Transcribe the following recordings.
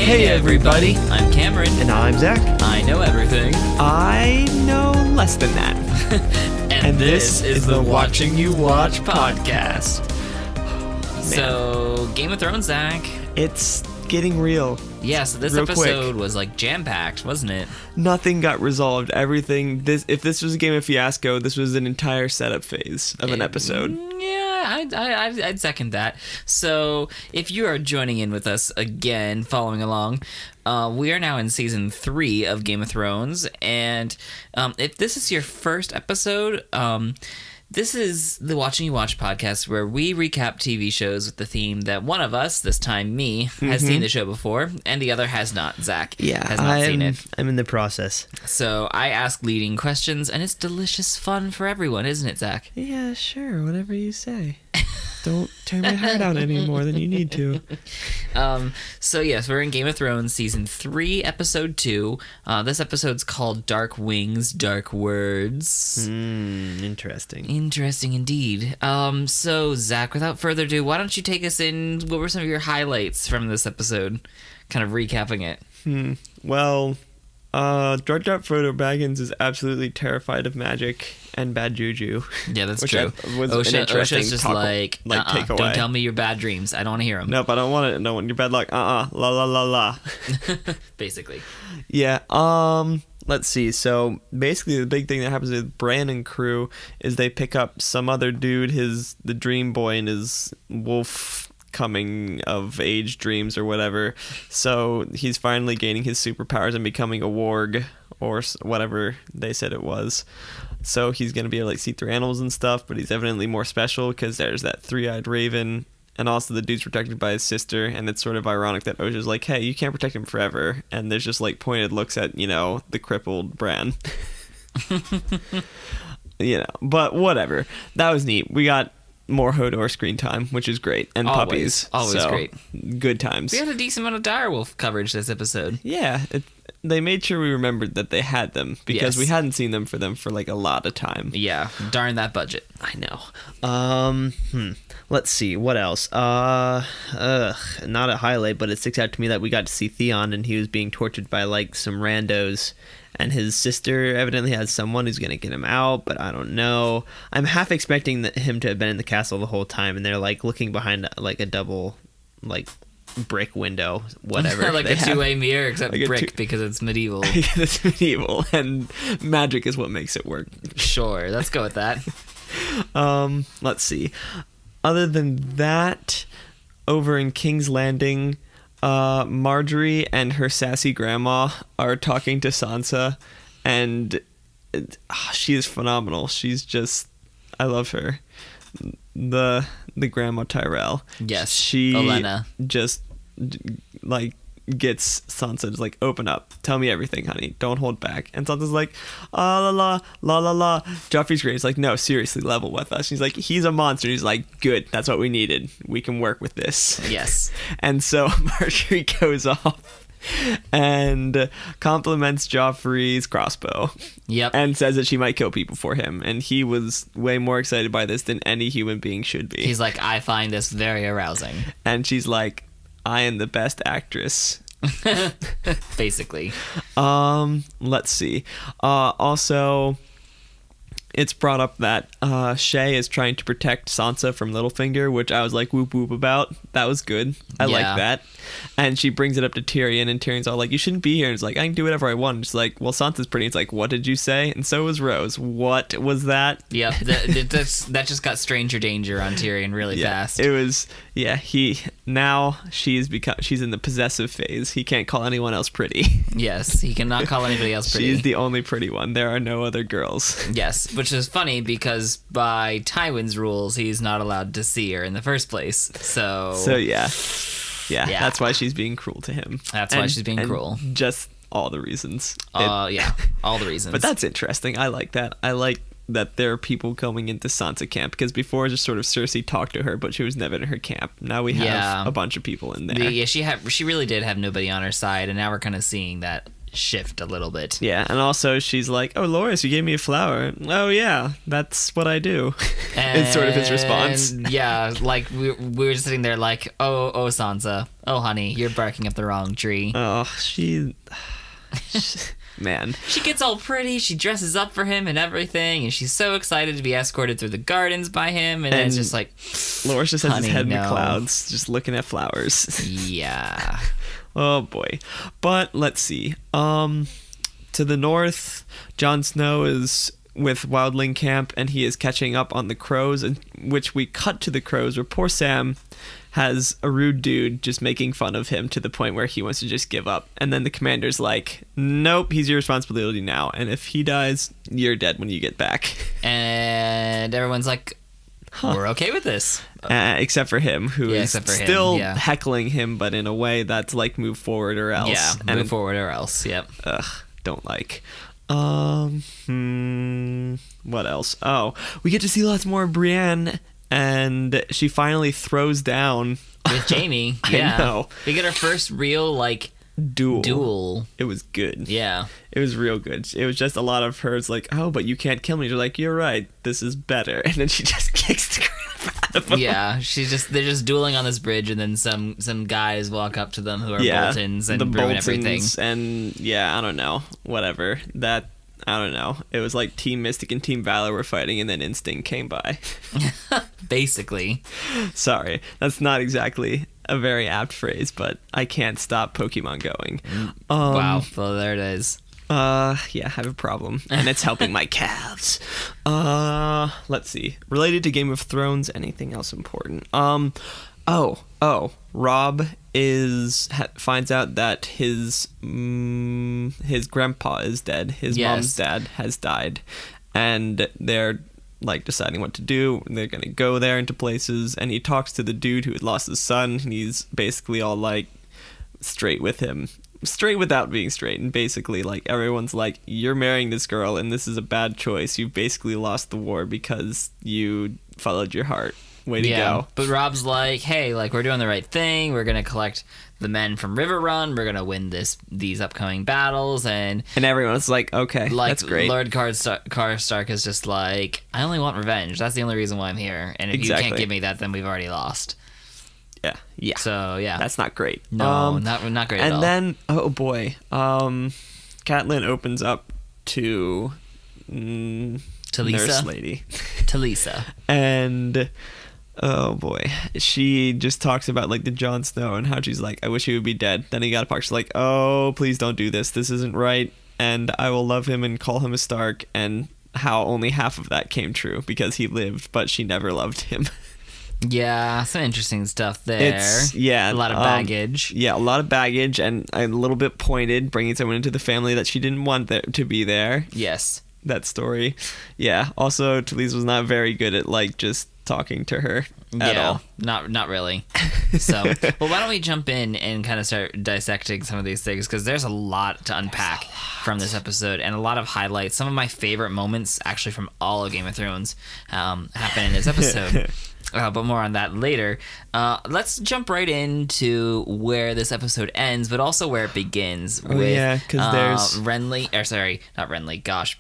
Hey everybody, I'm Cameron. And I'm Zach. I know everything. I know less than that. and this is the Watching You Watch podcast. So, Game of Thrones, Zach. It's getting real. Yeah, so this episode was like jam-packed, wasn't it? Nothing got resolved. Everything. If this was a game of Fiasco, this was an entire setup phase of an episode. Yeah, I'd second that. So, if you are joining in with us again, following along, we are now in season 3 of Game of Thrones, and if this is your first episode, this is the Watching You Watch podcast, where we recap TV shows with the theme that one of us, this time me, has seen the show before, and the other has not. Zach has not seen it. I'm in the process. So I ask leading questions, and it's delicious fun for everyone, isn't it, Zach? Yeah, sure. Whatever you say. Don't tear my heart out any more than you need to. So yes, we're in Game of Thrones season 3, episode 2. This episode's called Dark Wings, Dark Words. Interesting. Interesting indeed. So Zach, without further ado, why don't you take us in? What were some of your highlights from this episode? Kind of recapping it. Well, George Frodo Baggins is absolutely terrified of magic and bad juju. Yeah, that's which true. Osha's just take away. Don't tell me your bad dreams. I don't want to hear them. Nope, I don't want it. I don't want your bad luck. La la la la. Basically. Yeah. Let's see. So basically, the big thing that happens with Bran and crew is they pick up some other dude, the dream boy, and his wolf coming of age dreams or whatever. So he's finally gaining his superpowers and becoming a warg or whatever they said it was. So he's going to be able to see through animals and stuff, but he's evidently more special because there's that three-eyed raven, and also the dude's protected by his sister, and it's sort of ironic that Osha's like, hey, you can't protect him forever, and there's just like pointed looks at, the crippled Bran. But whatever. That was neat. We got more Hodor screen time, which is great, and puppies. Always so, great. Good times. We had a decent amount of direwolf coverage this episode. Yeah, they made sure we remembered that they had them, because we hadn't seen them for like a lot of time. Yeah, darn that budget. I know. Let's see, what else? Not a highlight, but it sticks out to me that we got to see Theon, and he was being tortured by like some randos, and his sister evidently has someone who's going to get him out, but I don't know. I'm half expecting him to have been in the castle the whole time, and they're like looking behind like a double like brick window, whatever. Like a two-way mirror, except like brick because it's medieval. It's medieval, and magic is what makes it work. Sure, let's go with that. Let's see. Other than that, over in King's Landing, Margaery and her sassy grandma are talking to Sansa, and she is phenomenal. She's just, I love her. The grandma Tyrell. Yes. She Olenna just like gets Sansa to like, open up, tell me everything, honey, don't hold back. And Sansa's like, la la la la la. Joffrey's great. He's like, no, seriously, level with us. She's like, he's a monster. He's like, good, that's what we needed. We can work with this. Yes. And so Margaery goes off and compliments Joffrey's crossbow. Yep. And says that she might kill people for him. And he was way more excited by this than any human being should be. He's like, I find this very arousing. And she's like, I am the best actress. Basically. Let's see. Also, it's brought up that Shay is trying to protect Sansa from Littlefinger, which I was like whoop whoop about. That was good. I like that. And she brings it up to Tyrion, and Tyrion's all like, you shouldn't be here. And it's like, I can do whatever I want. And she's like, well, Sansa's pretty. It's like, what did you say? And so was Rose. What was that? Yep. That just got stranger danger on Tyrion really fast. It was, she's in the possessive phase. He can't call anyone else pretty. Yes, he cannot call anybody else pretty. She's the only pretty one. There are no other girls. Yes, which is funny because by Tywin's rules, he's not allowed to see her in the first place. So yeah, that's why she's being cruel to him. That's why she's being cruel. Just all the reasons. All the reasons. But that's interesting. I like that. I like that there are people coming into Sansa camp, because before just sort of Cersei talked to her, but she was never in her camp. Now we have a bunch of people in there. Yeah, she really did have nobody on her side, and now we're kind of seeing that shift a little bit. Yeah, and also she's like, "Oh, Loras, you gave me a flower." "Oh yeah, that's what I do." It's sort of his response. Yeah, like we were just sitting there like, oh Sansa, oh honey, you're barking up the wrong tree. Oh, man. She gets all pretty, she dresses up for him and everything, and she's so excited to be escorted through the gardens by him, and then it's just like, Loras just has his head in the no. clouds, just looking at flowers. Yeah. Oh boy. But let's see. To the north, Jon Snow is with Wildling Camp, and he is catching up on the crows, in which we cut to the crows where poor Sam has a rude dude just making fun of him to the point where he wants to just give up. And then the commander's like, "Nope, he's your responsibility now. And if he dies, you're dead when you get back." And everyone's like, we're okay with this. Except for him, who is still heckling him, but in a way that's like move forward or else. Yeah, move forward or else. Yep. Don't like. What else? Oh, we get to see lots more of Brienne, and she finally throws down with Jaime. Yeah, I know. We get our first real like duel. It was good. Yeah, it was real good. It was just a lot of hers like, "Oh, but you can't kill me." You're like, "You're right. This is better." And then she just kicks the crap out of him. Yeah, they're just dueling on this bridge, and then some guys walk up to them who are Boltons and ruin everything. And yeah, I don't know, whatever that. I don't know. It was like Team Mystic and Team Valor were fighting, and then Instinct came by. Basically. Sorry, that's not exactly a very apt phrase, but I can't stop Pokemon going. Wow, well there it is. Yeah, I have a problem, and it's helping my calves. Let's see. Related to Game of Thrones, anything else important? Robb finds out that his grandpa is dead. His mom's dad has died, and they're like deciding what to do. They're gonna go there into places, and he talks to the dude who had lost his son, and he's basically all like straight with him, straight without being straight, and basically like everyone's like, "You're marrying this girl, and this is a bad choice. You've basically lost the war because you followed your heart. Way to go." But Robb's like, "Hey, like we're doing the right thing. We're gonna collect the men from River Run. We're gonna win these upcoming battles." And everyone's like, "Okay, like, that's great." Lord Karstark is just like, "I only want revenge. That's the only reason why I'm here. And if you can't give me that, then we've already lost." Yeah. So yeah, that's not great. No, not great at all. And then, oh boy, Catelyn opens up to Nurse Lady, Talisa, and oh boy, she just talks about like the Jon Snow and how she's like, "I wish he would be dead." Then he got a puck. She's like, "Oh, please don't do this. This isn't right." And I will love him and call him a Stark. And how only half of that came true because he lived, but she never loved him. Yeah, some interesting stuff there. A lot of baggage. A lot of baggage, and a little bit pointed, bringing someone into the family that she didn't want to be there. Yes. That story. Yeah. Also, Talisa was not very good at like just talking to her at all. Not really. So, well, why don't we jump in and kind of start dissecting some of these things, because there's a lot to unpack from this episode, and a lot of highlights. Some of my favorite moments, actually, from all of Game of Thrones, happen in this episode. But more on that later. Let's jump right into where this episode ends, but also where it begins. With because there's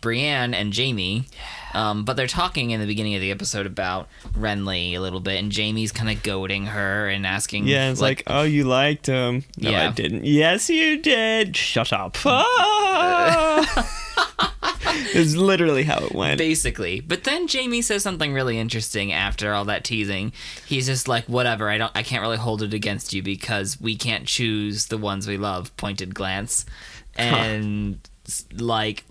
Brienne and Jaime. But they're talking in the beginning of the episode about Renly a little bit, and Jaime's kind of goading her and asking. Yeah, it's like, "Oh, you liked him." No, I didn't. Yes, you did. Shut up. It's literally how it went. Basically. But then Jaime says something really interesting after all that teasing. He's just like, "Whatever, I can't really hold it against you because we can't choose the ones we love," pointed glance. And like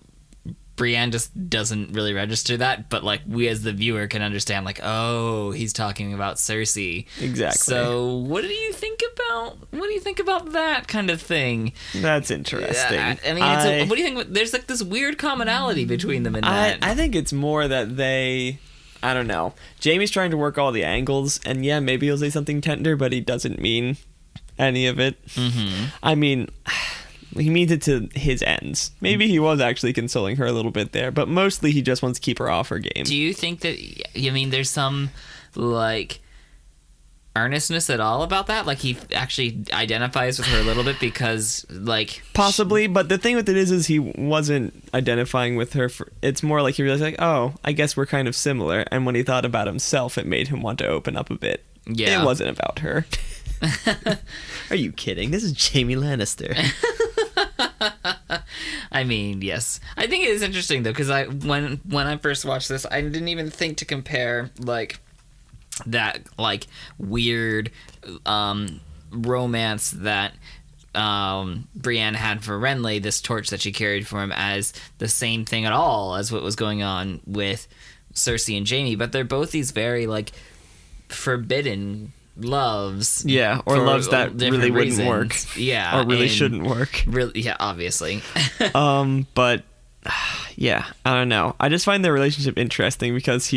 Brienne just doesn't really register that, but like we as the viewer can understand, like, oh, he's talking about Cersei. Exactly. So what do you think about that kind of thing? That's interesting. I mean, what do you think? There's like this weird commonality between them in that. I think it's more that I don't know. Jaime's trying to work all the angles, and yeah, maybe he'll say something tender, but he doesn't mean any of it. Mm-hmm. I mean, he means it to his ends. Maybe he was actually consoling her a little bit there, but mostly he just wants to keep her off her game. Do you think that, there's some, like, earnestness at all about that. Like he actually identifies with her a little bit because like possibly, but the thing with it is he wasn't identifying with her. It's more like he realized like, oh, I guess we're kind of similar. And when he thought about himself, it made him want to open up a bit. Yeah, it wasn't about her. Are you kidding? This is Jaime Lannister. I mean, yes. I think it is interesting though, because when I first watched this, I didn't even think to compare like that like weird romance that Brienne had for Renly, this torch that she carried for him, as the same thing at all as what was going on with Cersei and Jaime. But they're both these very like forbidden loves. Yeah, or loves that really wouldn't work. Yeah, or really shouldn't work. Really, yeah, obviously. But yeah, I don't know. I just find their relationship interesting because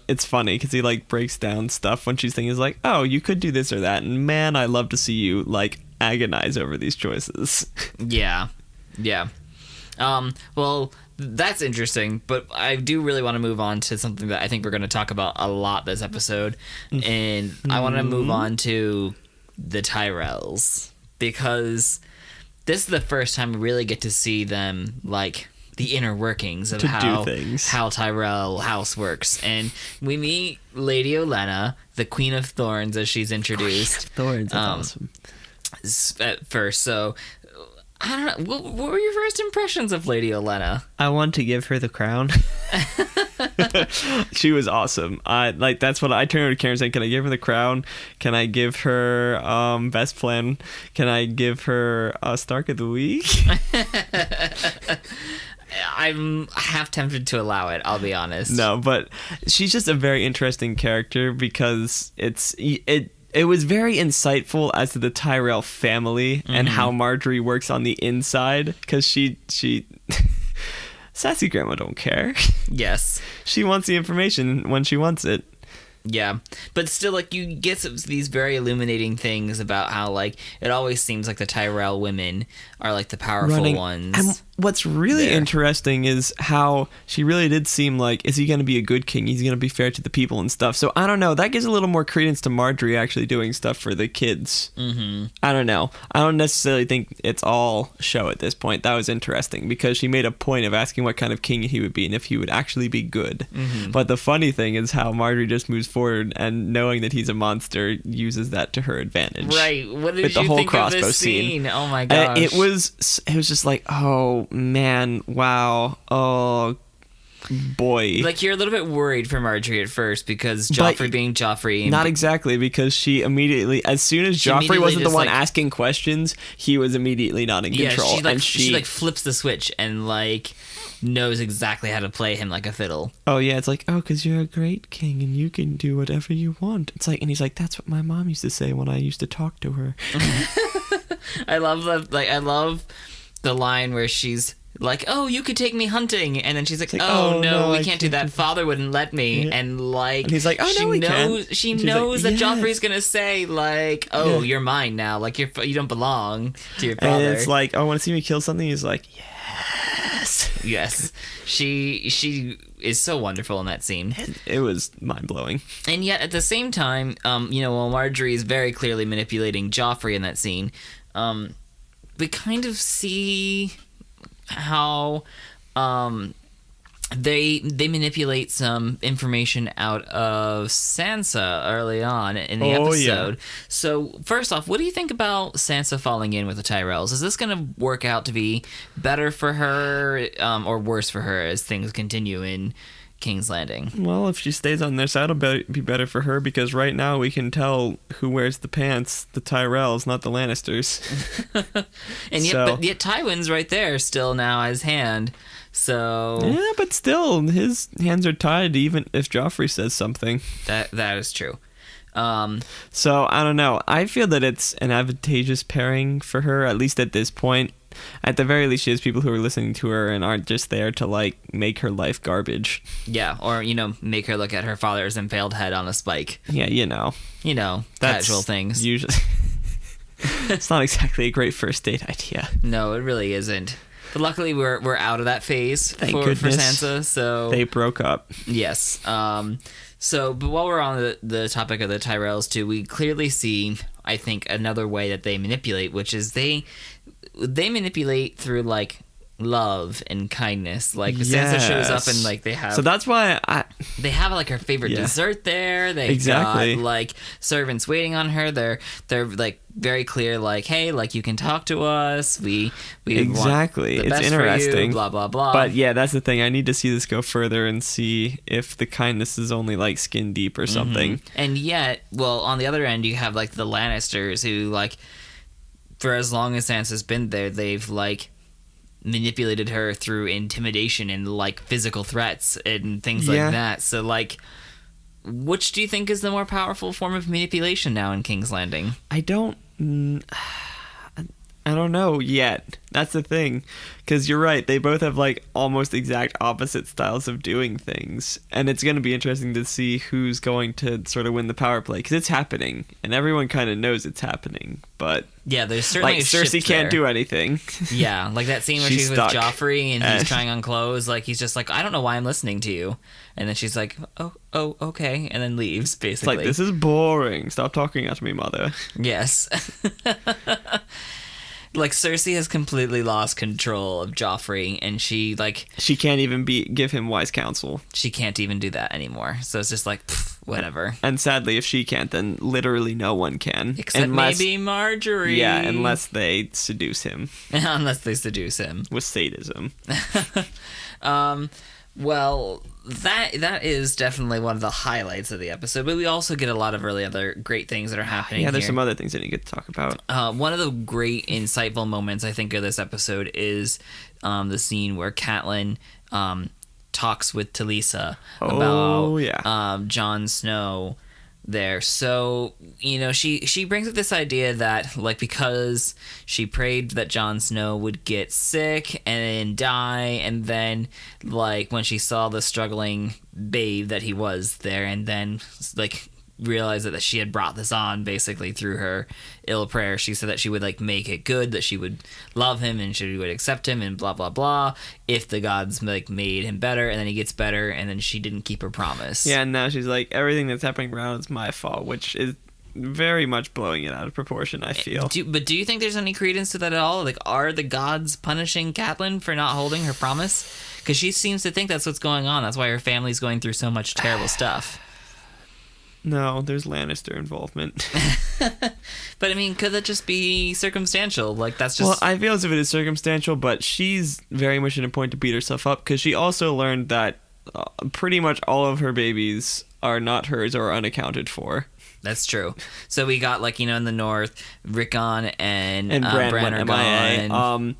it's funny because he like breaks down stuff when she's thinking, is like, oh, you could do this or that, and man, I love to see you like agonize over these choices. Yeah. Well, that's interesting, but I do really want to move on to something that I think we're going to talk about a lot this episode, and I want to move on to the Tyrells, because this is the first time we really get to see them, like, the inner workings of how Tyrell house works. And we meet Lady Olenna, the Queen of Thorns, as she's introduced. Thorns, that's awesome. At first, so I don't know. What were your first impressions of Lady Olenna? I want to give her the crown. She was awesome. That's what I turned over to Karen saying, can I give her the crown? Can I give her best plan? Can I give her Stark of the Week? I'm half tempted to allow it, I'll be honest. No, but she's just a very interesting character because it was very insightful as to the Tyrell family and how Margaery works on the inside, because she Sassy Grandma don't care. Yes. She wants the information when she wants it. Yeah, but still, like, you get these very illuminating things about how, like, it always seems like the Tyrell women are, like, the powerful ones. And what's really interesting is how she really did seem like, is he going to be a good king? He's going to be fair to the people and stuff. So, I don't know. That gives a little more credence to Margaery actually doing stuff for the kids. Mm-hmm. I don't know. I don't necessarily think it's all show at this point. That was interesting because she made a point of asking what kind of king he would be and if he would actually be good. Mm-hmm. But the funny thing is how Margaery just moves forward and knowing that he's a monster uses that to her advantage. Right. What did you think of this scene? Oh my gosh. It was just like, oh man, wow, oh boy. Like, you're a little bit worried for Margaery at first because Joffrey being Joffrey. Not exactly, because she immediately, as soon as Joffrey wasn't the one asking questions, he was immediately not in control. She flips the switch and like knows exactly how to play him like a fiddle. Oh yeah, it's like, oh, because you're a great king and you can do whatever you want. It's like, and he's like, that's what my mom used to say when I used to talk to her. I love the line where she's like, oh, you could take me hunting, and then she's like, oh no, we can't do that. Father wouldn't let me. Yeah. And he's like, oh no, we can. She knows that Joffrey's gonna say like, oh, you're mine now. Like you don't belong to your father. And it's like, oh, want to see me kill something? He's like, yes. She is so wonderful in that scene. It was mind blowing. And yet at the same time, while Margaery is very clearly manipulating Joffrey in that scene, we kind of see how they manipulate some information out of Sansa early on in the episode. Yeah. So first off, what do you think about Sansa falling in with the Tyrells? Is this going to work out to be better for her or worse for her as things continue in King's Landing? Well, if she stays on their side, it'll be better for her, because right now we can tell who wears the pants, the Tyrells, not the Lannisters. And yet Tywin's right there still now as hand. So yeah, but still, his hands are tied even if Joffrey says something. That is true. So I don't know. I feel that it's an advantageous pairing for her, at least at this point. At the very least, she has people who are listening to her and aren't just there to like make her life garbage. Yeah, or make her look at her father's impaled head on a spike. Yeah, that's casual things. Usually, it's not exactly a great first date idea. No, it really isn't. But luckily, we're out of that phase Thank for goodness. Sansa. So They broke up. yes. But while we're on the topic of the Tyrells too, we clearly see, I think, another way that they manipulate, which is they manipulate through like love and kindness. Like Sansa shows up and like they have. So that's why they have like her favorite Yeah. dessert there. They Exactly. got like servants waiting on her. They're like very clear, like, hey, like you can talk to us. We exactly. want the It's best for you, interesting. blah blah blah. But yeah, that's the thing. I need to see this go further and see if the kindness is only like skin deep or something. And yet, well, on the other end, you have like the Lannisters who like, for as long as Sansa's been there, they've like manipulated her through intimidation and like physical threats and things Yeah. like that. So like, which do you think is the more powerful form of manipulation now in King's Landing? I don't know yet. That's the thing, because you're right. They both have like almost exact opposite styles of doing things, and it's going to be interesting to see who's going to sort of win the power play, because it's happening, and everyone kind of knows it's happening. But Yeah, there's certainly like a Cersei shift can't there. do anything. Yeah, like that scene where She's she's with stuck. Joffrey and he's And- trying on clothes. Like he's just like, I don't know why I'm listening to you, and then she's like, oh, okay, and then leaves It's basically. like, this is boring. Stop talking at me, mother. Yes. Like Cersei has completely lost control of Joffrey, and she She can't even give him wise counsel. she can't even do that anymore. So it's just like pff, whatever. And sadly, if she can't, then literally no one can. Except maybe Margaery. Yeah, unless they seduce him unless they seduce him. with sadism. Well, that is definitely one of the highlights of the episode, but we also get a lot of really other great things that are happening. Yeah, there's here. some other things that you get to talk about. One of the great insightful moments I think of this episode is the scene where Catelyn talks with Talisa Oh, about yeah. Jon Snow there. So, you know, she brings up this idea that, like, because she prayed that Jon Snow would get sick and die, and then, like, when she saw the struggling babe that he was there, and then, like, realized that she had brought this on basically through her ill prayer, she said that she would like make it good, that she would love him and she would accept him and blah blah blah if the gods like made him better, and then he gets better, and then she didn't keep her promise. Yeah, and now she's like, everything that's happening around is my fault, which is very much blowing it out of proportion, I feel. But do you think there's any credence to that at all? Like, are the gods punishing Catelyn for not holding her promise? Because she seems to think that's what's going on. That's why her family's going through so much terrible stuff. No, there's Lannister involvement. But I mean, could that just be circumstantial? Like, that's just... Well, I feel as if it is circumstantial, but she's very much in a point to beat herself up, because she also learned that pretty much all of her babies are not hers or are unaccounted for. That's true. So we got, like, you know, in the north, Rickon and Bran Bran went are MIA. gone.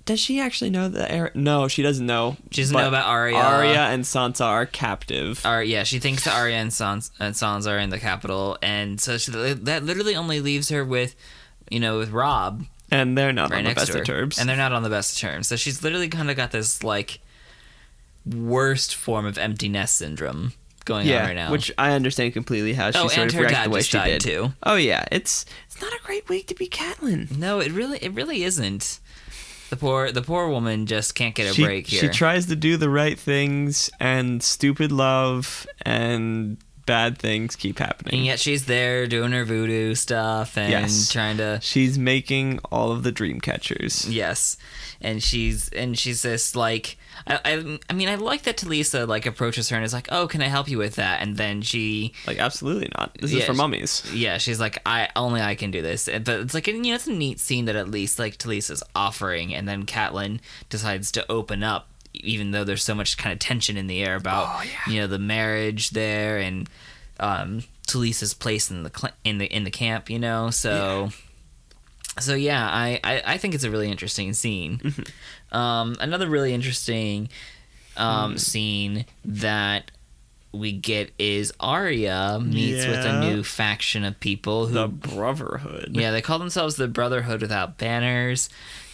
Does she actually know that? No, she doesn't know. She doesn't But know about Arya. Arya and Sansa are captive. Yeah, she thinks that Arya and Sansa are in the capital, and so that literally only leaves her with, you know, with Robb And they're not right on the next best to her. of terms. And they're not on the best of terms. So she's literally kind of got this, like, worst form of empty nest syndrome going on right now. Which I understand completely how she Oh, sort and of her reacted dad the way just she died did. too. Oh yeah, it's not a great week to be Catelyn. No, it really isn't. The poor woman just can't get a She, break here. she tries to do the right things, and stupid love and bad things keep happening. And yet she's there doing her voodoo stuff and Yes. trying to... She's making all of the dream catchers. Yes. And she's this, like... I mean, I like that Talisa, like, approaches her and is like, oh, can I help you with that? And then she... Like, absolutely not. This is Yeah, for mummies. Yeah, she's like, I can do this. But it's like, you know, it's a neat scene that at least, like, Talisa's offering, and then Catelyn decides to open up, even though there's so much kind of tension in the air about, you know, the marriage there and Talisa's place in the camp, you know. So yeah, I think it's a really interesting scene. Another really interesting scene that we get is Arya meets with a Yeah. new faction of people who The Brotherhood. yeah, they call themselves the Brotherhood Without Banners.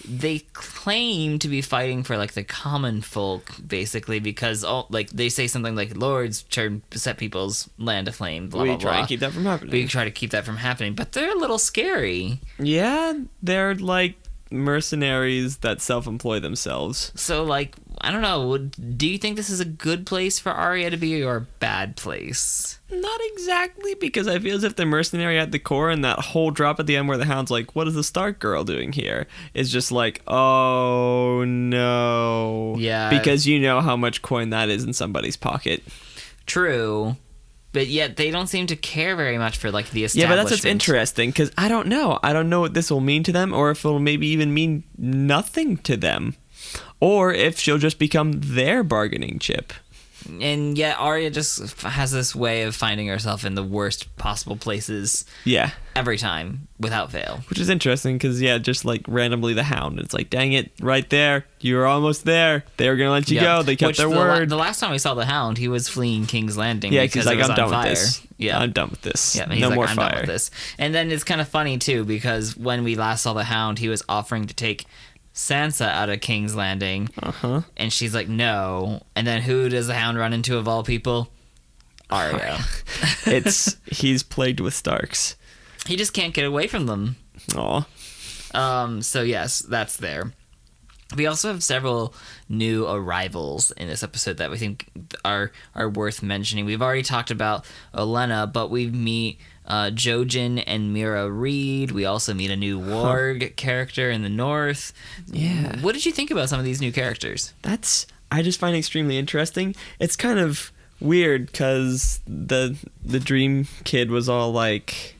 They claim to be fighting for, like, the common folk, basically, because, like, they say something like, Lords set people's land aflame, blah, We blah, try blah. and keep that from happening. We try to keep that from happening, but they're a little scary. Yeah, they're like mercenaries that self-employ themselves. So, like, I don't know. Do you think this is a good place for Arya to be or a bad place? Not exactly, because I feel as if the mercenary at the core and that whole drop at the end where the Hound's like, what is the Stark girl doing here? Is just like, oh no. Yeah. Because you know how much coin that is in somebody's pocket. True. But yet they don't seem to care very much for, like, the establishment. Yeah, but that's what's interesting, because I don't know. I don't know what this will mean to them, or if it'll maybe even mean nothing to them. Or if she'll just become their bargaining chip. And yet Arya just has this way of finding herself in the worst possible places. Yeah. Every time, without fail. Which is interesting, because, yeah, just, like, randomly the Hound. It's like, dang it, right there. You were almost there. They were going to let you go. They kept their word. The last time we saw the Hound, he was fleeing King's Landing. Yeah, because like, it was I'm done on fire. with this. Yeah. I'm done with this. Yeah, he's no like, more I'm fire. done with this. And then it's kind of funny, too, because when we last saw the Hound, he was offering to take Sansa out of King's Landing. Uh-huh. And she's like, no. And then who does the Hound run into of all people? Arya. He's plagued with Starks. He just can't get away from them. Aw. So yes, that's there. We also have several new arrivals in this episode that we think are worth mentioning. We've already talked about Olenna, but we meet Jojen and Mira Reed. We also meet a new warg character in the north. Yeah. What did you think about some of these new characters? I just find it extremely interesting. It's kind of weird, because the dream kid was all like,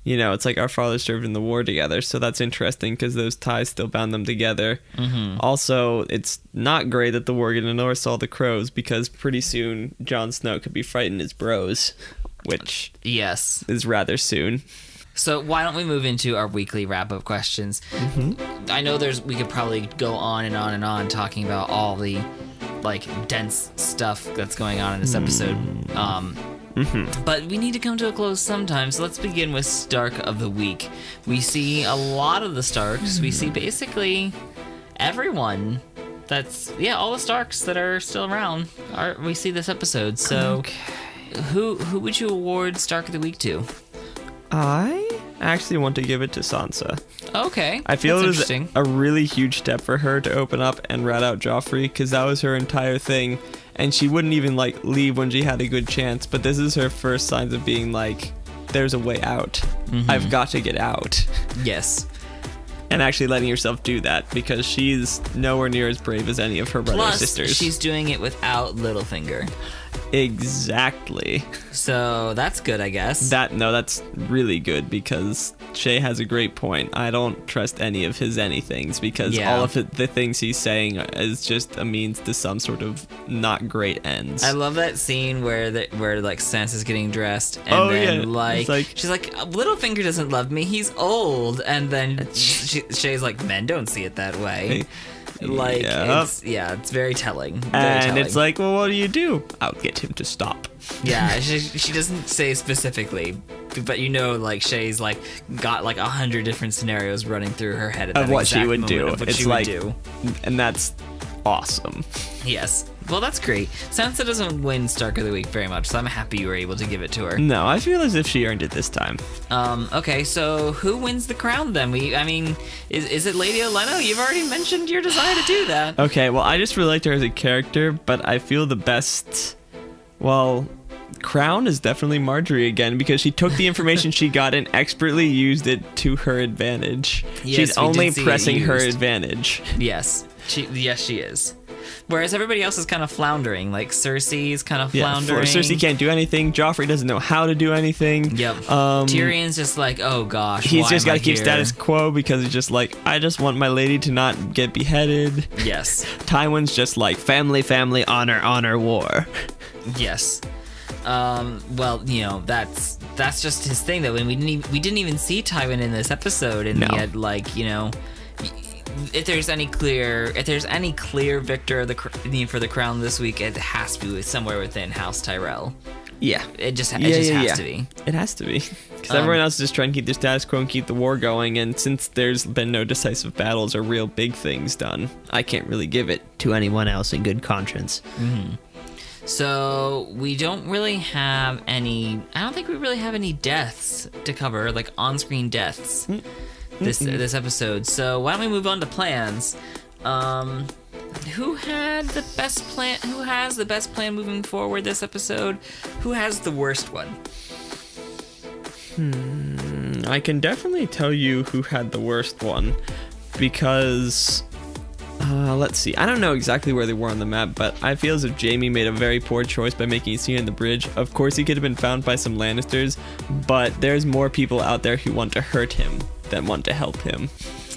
you know, it's like our fathers served in the war together, so that's interesting because those ties still bound them together. Mm-hmm. Also, it's not great that the warg in the north saw the crows, because pretty soon Jon Snow could be fighting his bros, which yes is rather soon. So why don't we move into our weekly wrap-up questions? Mm-hmm. I know we could probably go on and on and on talking about all the, like, dense stuff that's going on in this episode. But we need to come to a close sometime, so let's begin with Stark of the Week. We see a lot of the Starks. We see basically everyone all the Starks that are still around. We see this episode. So who would you award Stark of the Week to? I actually want to give it to Sansa. Okay. I feel it was a really huge step for her to open up and rat out Joffrey, because that was her entire thing. And she wouldn't even, like, leave when she had a good chance. But this is her first signs of being like, there's a way out. Mm-hmm. I've got to get out. Yes. And actually letting herself do that, because she's nowhere near as brave as any of her brothers and sisters. She's doing it without Littlefinger. Exactly. So that's good, I guess. That's really good, because Shay has a great point. I don't trust any of his anythings, because all of the things he's saying is just a means to some sort of not great ends. I love that scene where like Sansa's getting dressed, and she's like, Littlefinger doesn't love me. He's old, and then Shay's like, men don't see it that way. Like, it's very telling. It's like, well, what do? I'll get him to stop. Yeah, she doesn't say specifically, but you know, like, Shay's like got like 100 different scenarios running through her head at that what she would do. It's like, and that's awesome. Yes. Well, that's great. Sansa doesn't win Stark of the Week very much, so I'm happy you were able to give it to her. No, I feel as if she earned it this time. Okay, so who wins the crown then? Is it Lady Olenna? You've already mentioned your desire to do that. Okay, well, I just really liked her as a character, but I feel the best, crown is definitely Margaery again, because she took the information she got and expertly used it to her advantage. Yes, she's only pressing her advantage. Yes, she is. Whereas everybody else is kind of floundering. Like Cersei's kind of floundering. Cersei can't do anything. Joffrey doesn't know how to do anything. Yep. Tyrion's just like, oh gosh. He's just got to keep status quo, because he's just like, I just want my lady to not get beheaded. Yes. Tywin's just like, family, honor, war. Yes. Well, you know, that's just his thing though. And we didn't even see Tywin in this episode, and yet, like, you know, if there's any clear victor for the crown this week, it has to be somewhere within House Tyrell. Yeah. It just has to be. It has to be. Because everyone else is just trying to keep their status quo and keep the war going, and since there's been no decisive battles or real big things done, I can't really give it to anyone else in good conscience. Mm-hmm. So we don't really have any. I don't think we really have any deaths to cover, like on-screen deaths. this episode. So why don't we move on to plans? Who had the best plan? Who has the best plan moving forward this episode? Who has the worst one? I can definitely tell you who had the worst one, because let's see. I don't know exactly where they were on the map, but I feel as if Jaime made a very poor choice by making a scene on the bridge. Of course, he could have been found by some Lannisters, but there's more people out there who want to hurt him than want to help him.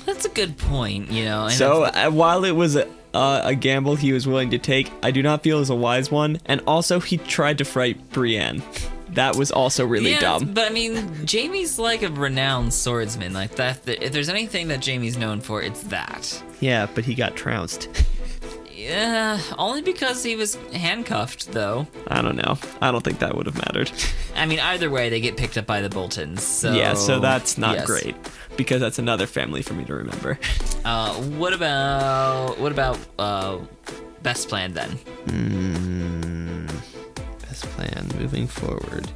That's a good point, you know. So while it was a gamble he was willing to take, I do not feel it was a wise one. And also, he tried to fright Brienne. That was also really dumb. But I mean, Jaime's like a renowned swordsman. Like that. If there's anything that Jaime's known for, it's that. Yeah, but he got trounced. Yeah, only because he was handcuffed, though. I don't know. I don't think that would have mattered. I mean, either way, they get picked up by the Boltons. So yeah, so that's not great, because that's another family for me to remember. What about best plan then? Best plan moving forward.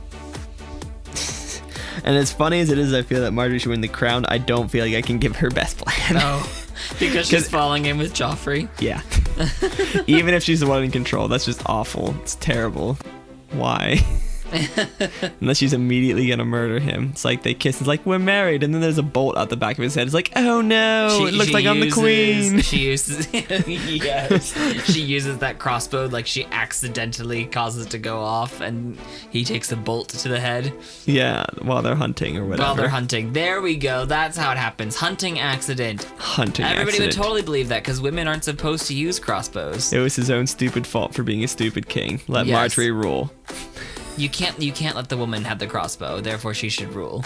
And as funny as it is, I feel that Margaery should win the crown. I don't feel like I can give her best plan. Oh, because she's falling in with Joffrey? Yeah. Even if she's the one in control, that's just awful. It's terrible. Why? Unless she's immediately gonna murder him. It's like they kiss, it's like, we're married, and then there's a bolt out the back of his head. It's like, oh no, it looks like I'm the queen. She uses yes, she uses that crossbow, like she accidentally causes it to go off, and he takes a bolt to the head. Yeah, while they're hunting or whatever. While they're hunting. There we go. That's how it happens. Hunting accident. Everybody would totally believe that, because women aren't supposed to use crossbows. It was his own stupid fault for being a stupid king. Let Margaery rule. You can't let the woman have the crossbow, therefore she should rule.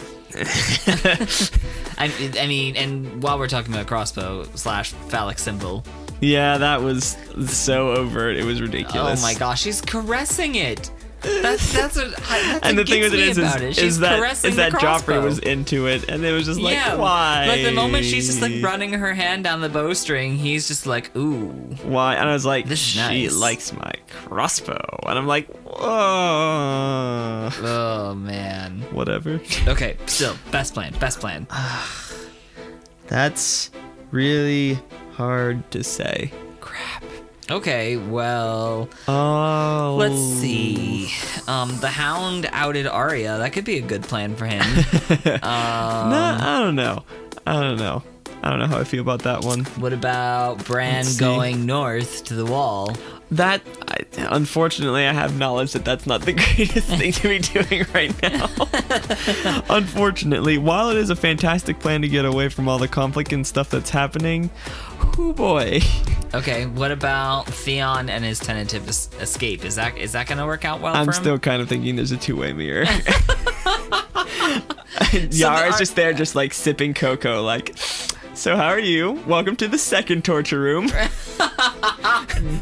I mean, and while we're talking about crossbow / phallic symbol. Yeah, that was so overt, it was ridiculous. Oh my gosh, she's caressing it. That's what and the thing with it is that Joffrey was into it, and it was just like, why? Like the moment she's just like running her hand down the bowstring, he's just like, ooh. Why? And I was like, she likes my crossbow, and I'm like, oh. Oh man. Whatever. Okay, still best plan. That's really hard to say. Crap. Okay, well, oh, let's see. The Hound outed Arya. That could be a good plan for him. No, I don't know how I feel about that one. What about Bran going north to the Wall? Unfortunately, I have knowledge that that's not the greatest thing to be doing right now. Unfortunately, while it is a fantastic plan to get away from all the conflict and stuff that's happening, oh boy. Okay, what about Theon and his tentative escape? Is that gonna work out well for him? I'm still kind of thinking there's a two-way mirror. Yara's just there, just like sipping cocoa, like, so how are you? Welcome to the second torture room.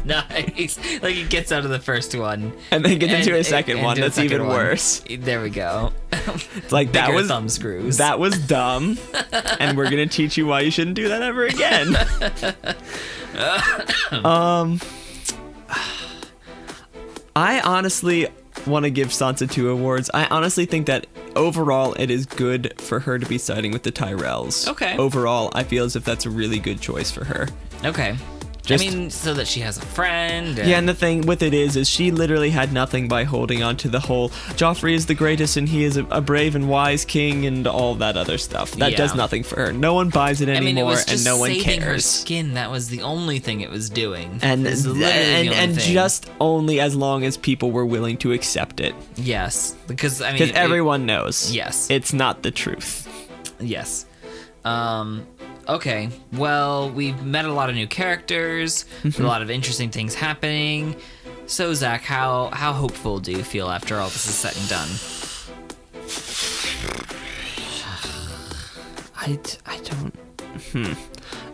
Nice. Like he gets out of the first one. And then gets into a second one that's even worse. There we go. It's like, that was thumb screws. That was dumb. And we're gonna teach you why you shouldn't do that ever again. I honestly want to give Sansa 2 awards. I honestly think that overall it is good for her to be siding with the Tyrells. Okay. Overall, I feel as if that's a really good choice for her. Okay. I mean, so that she has a friend. Yeah, and the thing with it is she literally had nothing by holding on to the whole Joffrey is the greatest and he is a brave and wise king and all that other stuff. That does nothing for her. No one buys it anymore, it was just and no one cares. saving her skin. That was the only thing it was doing. And just only as long as people were willing to accept it. Yes, because everyone knows. Yes, it's not the truth. Yes. Okay, well, we've met a lot of new characters, a lot of interesting things happening. So, Zach, how hopeful do you feel after all this is said and done?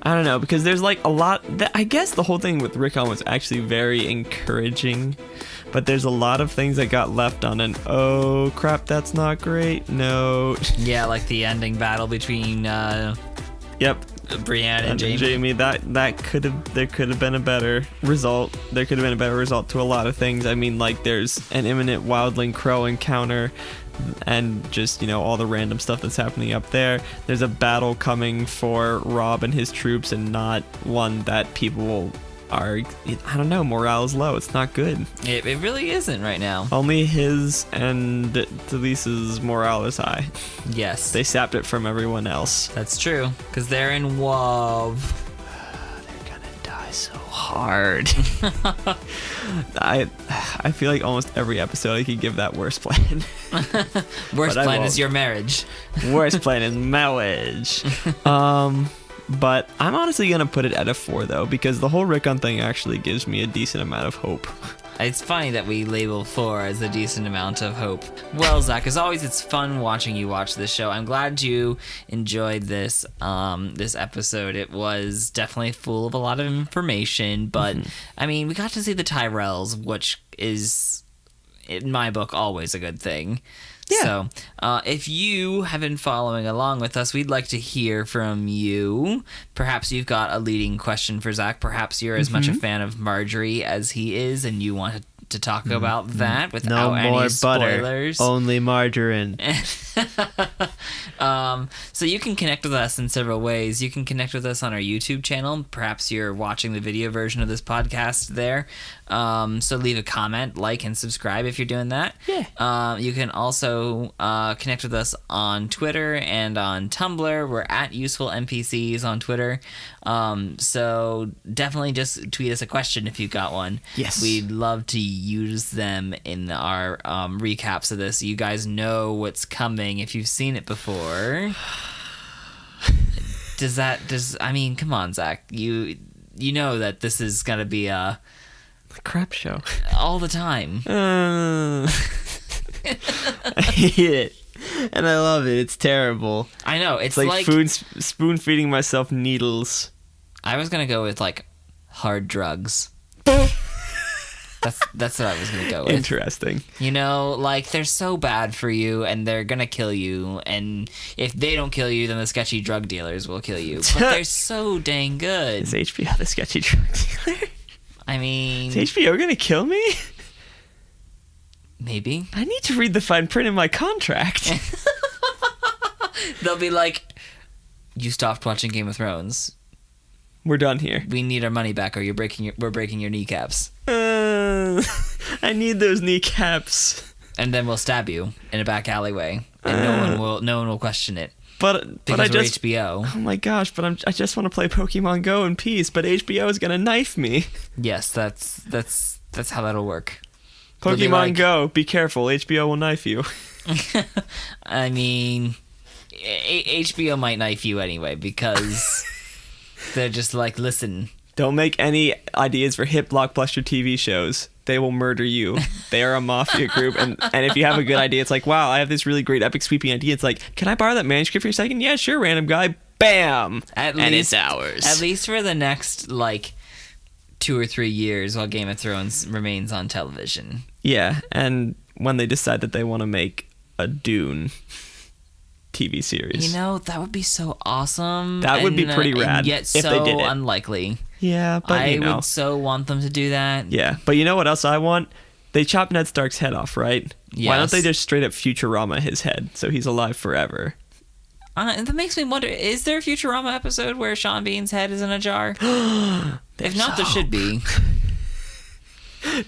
I don't know, because there's like a lot. I guess the whole thing with Rickon was actually very encouraging, but there's a lot of things that got left on an oh crap, that's not great note. Yeah, like the ending battle between. Yep. Brienne and Jaime. There could have been a better result. There could have been a better result to a lot of things. I mean, like, there's an imminent wildling crow encounter, and just, all the random stuff that's happening up there. There's a battle coming for Robb and his troops, and not one that people are, I don't know, morale is low. It's not good. It really isn't right now. Only his and Delisa's morale is high. Yes. They sapped it from everyone else. That's true, because they're in WYW. They're gonna die so hard. I feel like almost every episode I could give that worst plan. Worst plan is your marriage. Worst plan is marriage. But I'm honestly going to put it at a 4, though, because the whole Rickon thing actually gives me a decent amount of hope. It's funny that we label 4 as a decent amount of hope. Well, Zach, as always, it's fun watching you watch this show. I'm glad you enjoyed this episode. It was definitely full of a lot of information, but, I mean, we got to see the Tyrells, which is, in my book, always a good thing. Yeah. So, if you have been following along with us, we'd like to hear from you. Perhaps you've got a leading question for Zach. Perhaps you're as much a fan of Margaery as he is, and you want to talk about that without any spoilers. Butter, only margarine. So you can connect with us in several ways. You can connect with us on our YouTube channel. Perhaps you're watching the video version of this podcast there. So leave a comment, like, and subscribe if you're doing that. Yeah. You can also connect with us on Twitter and on Tumblr. We're at Useful NPCs on Twitter. So definitely just tweet us a question if you've got one. Yes. We'd love to use them in our recaps of this. You guys know what's coming if you've seen it before. I mean, come on, Zach. You know that this is gonna be a crap show all the time. I hate it, and I love it. It's terrible. I know. It's like food spoon feeding myself needles. I was gonna go with like hard drugs. That's what I was gonna go with. Interesting. Like, they're so bad for you, and they're gonna kill you. And if they don't kill you, then the sketchy drug dealers will kill you. But they're so dang good. Is HBO the sketchy drug dealer? I mean, is HBO gonna kill me? Maybe. I need to read the fine print in my contract. They'll be like, "You stopped watching Game of Thrones. We're done here. We need our money back, or we're breaking your kneecaps." I need those kneecaps. And then we'll stab you in a back alleyway, and no one will question it. But I just HBO. Oh my gosh! But I just want to play Pokemon Go in peace. But HBO is gonna knife me. Yes, that's how that'll work. Pokemon Go, be careful. HBO will knife you. I mean, HBO might knife you anyway because they're just like, listen. Don't make any ideas for hit blockbuster TV shows. They will murder you. They are a mafia group. And if you have a good idea, it's like, wow, I have this really great epic sweeping idea. It's like, can I borrow that manuscript for a second? Yeah, sure, random guy. Bam! And it's ours. At least for the next, 2 or 3 years while Game of Thrones remains on television. Yeah, and when they decide that they want to make a Dune TV series. That would be so awesome. That would be pretty rad. And yet if so they did it. Unlikely. Yeah, but I would so want them to do that. Yeah, but you know what else I want? They chopped Ned Stark's head off, right? Yes. Why don't they just straight up Futurama his head so he's alive forever? That makes me wonder, is there a Futurama episode where Sean Bean's head is in a jar? If not, there should be.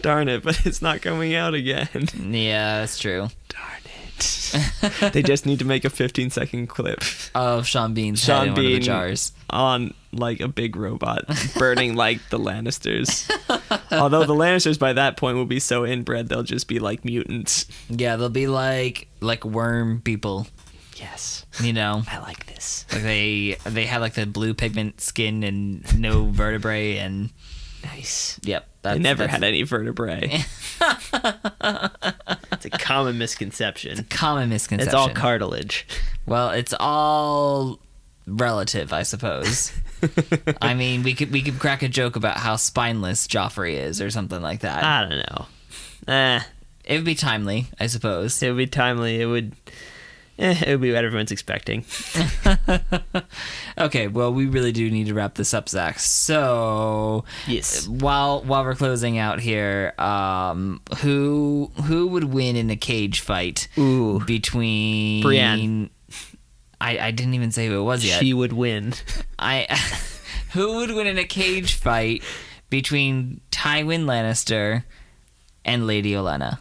Darn it, but it's not coming out again. Yeah, that's true. Darn it. They just need to make a 15-second clip of Sean Bean's head in one of the jars on a big robot burning like the Lannisters. Although the Lannisters by that point will be so inbred they'll just be like mutants. Yeah, they'll be like worm people. Yes. I like this. Like they have the blue pigment skin and no vertebrae and nice. Yep. They never had any vertebrae. It's a common misconception. It's all cartilage. Well, it's all relative, I suppose. I mean, we could crack a joke about how spineless Joffrey is or something like that. I don't know. It would be timely, I suppose. It would be timely. It it would be what everyone's expecting. Okay, well, we really do need to wrap this up, Zach. So, Yes. while we're closing out here, who would win in a cage fight? Ooh. Between Brienne. I didn't even say who it was yet. She would win. Who would win in a cage fight between Tywin Lannister and Lady Olenna?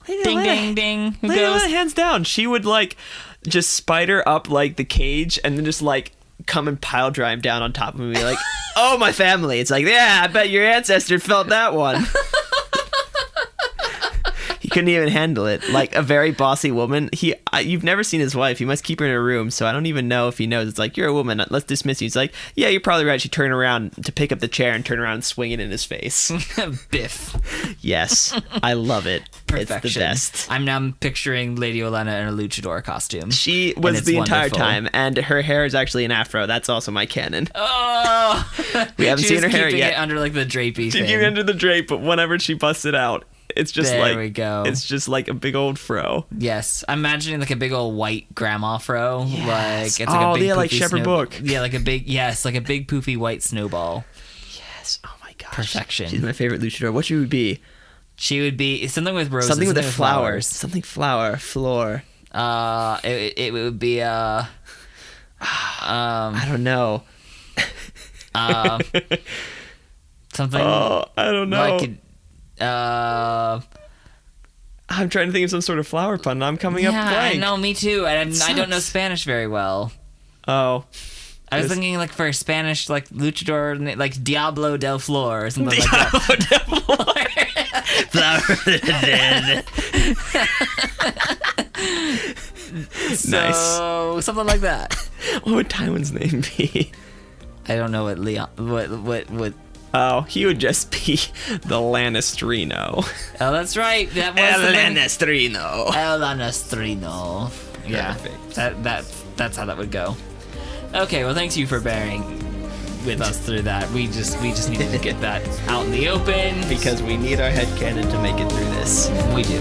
Ding, ding, ding. Who Lady goes? Olenna, hands down. She would like just spider up like the cage and then just like come and pile drive down on top of me and be like, oh, my family. It's like, yeah, I bet your ancestor felt that one. He couldn't even handle it. Like a very bossy woman. You've never seen his wife. He must keep her in a room. So I don't even know if he knows. It's like, you're a woman. Let's dismiss you. He's like, yeah, you're probably right. She turned around to pick up the chair and turn around and swing it in his face. Biff. Yes. I love it. Perfection. It's the best. I'm now picturing Lady Olenna in a luchador costume. She And was it's the entire wonderful. time, and her hair is actually an afro. That's also my canon. Oh! We haven't She seen was her hair keeping yet. it under like the drapey She thing. came under the drape, but whenever she busts it out, it's just There like we go. It's just like a big old fro. Yes, I'm imagining like a big old white grandma fro. Yes. Like it's like Oh, a big yeah, like poofy Shepherd Book. Yeah, like a big like a big poofy white snowball. Yes. Oh my gosh. Perfection. She's my favorite luchador. What she would be? She would be something with roses. Something with a flower. Something flower. Floor. It would be I don't know. something. Oh, I don't know. Like I'm trying to think of some sort of flower pun. And I'm coming up yeah, blank. I know, me too. And I don't know sucks. Spanish very well. Oh. I was Yes. thinking like for a Spanish like luchador, like Diablo del Flor or something like that. Nice. So something like that. What would Tywin's name be? I don't know what Leon. What? Oh, he would just be the Lannistrino. Oh, that's right. That was the name. Lannistrino. El Anastrino. Yeah, Perfect. that's how that would go. Okay, well, thanks you for bearing with us through that. We just needed to get that out in the open Because we need our headcanon to make it through this. we do.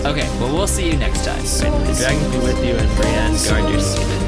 Okay, well, we'll see you next time. The dragon be with you, and Brienne, guard yourself.